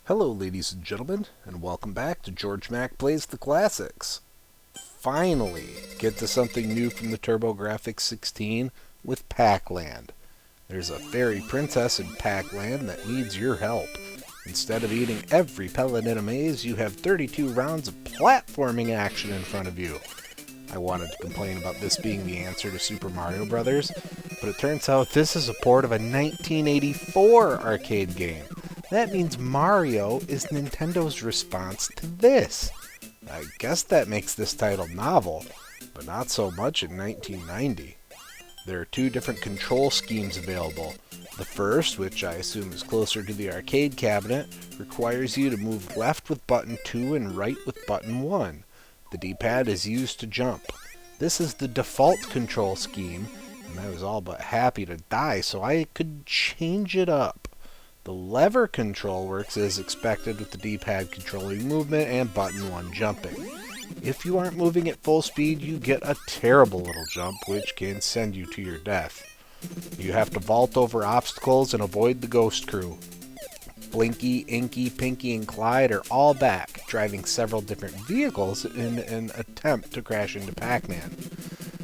Hello ladies and gentlemen, and welcome back to Georg Mack Plays the Classics. Finally, get to something new from the TurboGrafx 16 with Pac-Land. There's a fairy princess in Pac-Land that needs your help. Instead of eating every pellet in a maze, you have 32 rounds of platforming action in front of you. I wanted to complain about this being the answer to Super Mario Bros., but it turns out this is a port of a 1984 arcade game. That means Mario is Nintendo's response to this. I guess that makes this title novel, but not so much in 1990. There are two different control schemes available. The first, which I assume is closer to the arcade cabinet, requires you to move left with button 2 and right with button 1. The D-pad is used to jump. This is the default control scheme, and I was all but happy to die so I could change it up. The lever control works as expected with the D-pad controlling movement and button 1 jumping. If you aren't moving at full speed, you get a terrible little jump which can send you to your death. You have to vault over obstacles and avoid the ghost crew. Blinky, Inky, Pinky, and Clyde are all back, driving several different vehicles in an attempt to crash into Pac-Man.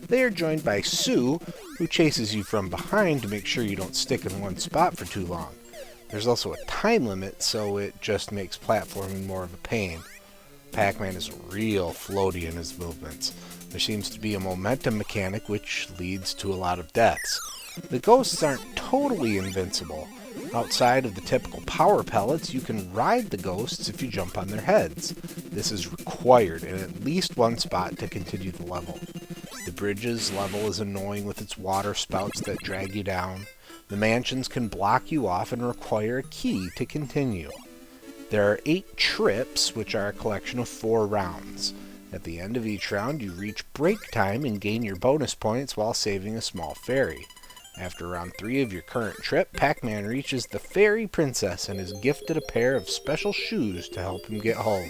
They are joined by Sue, who chases you from behind to make sure you don't stick in one spot for too long. There's also a time limit, so it just makes platforming more of a pain. Pac-Man is real floaty in his movements. There seems to be a momentum mechanic which leads to a lot of deaths. The ghosts aren't totally invincible. Outside of the typical power pellets, you can ride the ghosts if you jump on their heads. This is required in at least one spot to continue the level. The bridges level is annoying with its water spouts that drag you down. The mansions can block you off and require a key to continue. There are 8 trips, which are a collection of 4 rounds. At the end of each round, you reach break time and gain your bonus points while saving a small fairy. After round 3 of your current trip, Pac-Man reaches the fairy princess and is gifted a pair of special shoes to help him get home.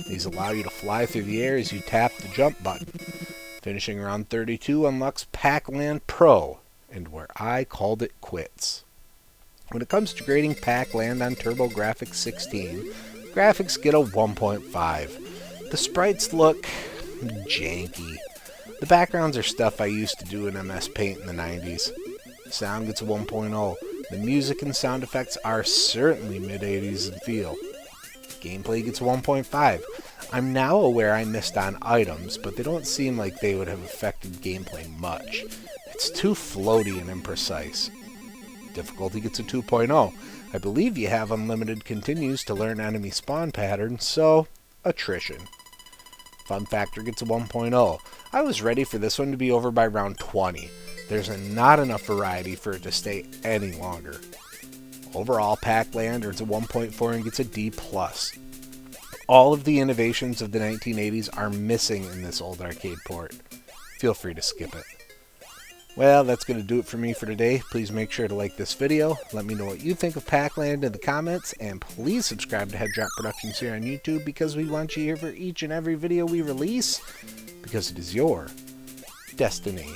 These allow you to fly through the air as you tap the jump button. Finishing round 32 unlocks Pac-Land Pro, and where I called it quits. When it comes to grading Pac-Land on TurboGrafx 16, graphics get a 1.5. The sprites look janky. The backgrounds are stuff I used to do in MS Paint in the 90s. The sound gets a 1.0. The music and sound effects are certainly mid-80s in feel. Gameplay gets a 1.5. I'm now aware I missed on items, but they don't seem like they would have affected gameplay much. It's too floaty and imprecise. Difficulty gets a 2.0. I believe you have unlimited continues to learn enemy spawn patterns, so attrition. Fun factor gets a 1.0. I was ready for this one to be over by round 20. There's not enough variety for it to stay any longer. Overall, Pac-Land earns a 1.4 and gets a D+. All of the innovations of the 1980s are missing in this old arcade port. Feel free to skip it. Well, that's going to do it for me for today. Please make sure to like this video. Let me know what you think of Pac-Land in the comments. And please subscribe to Head Drop Productions here on YouTube because we want you here for each and every video we release. Because it is your destiny.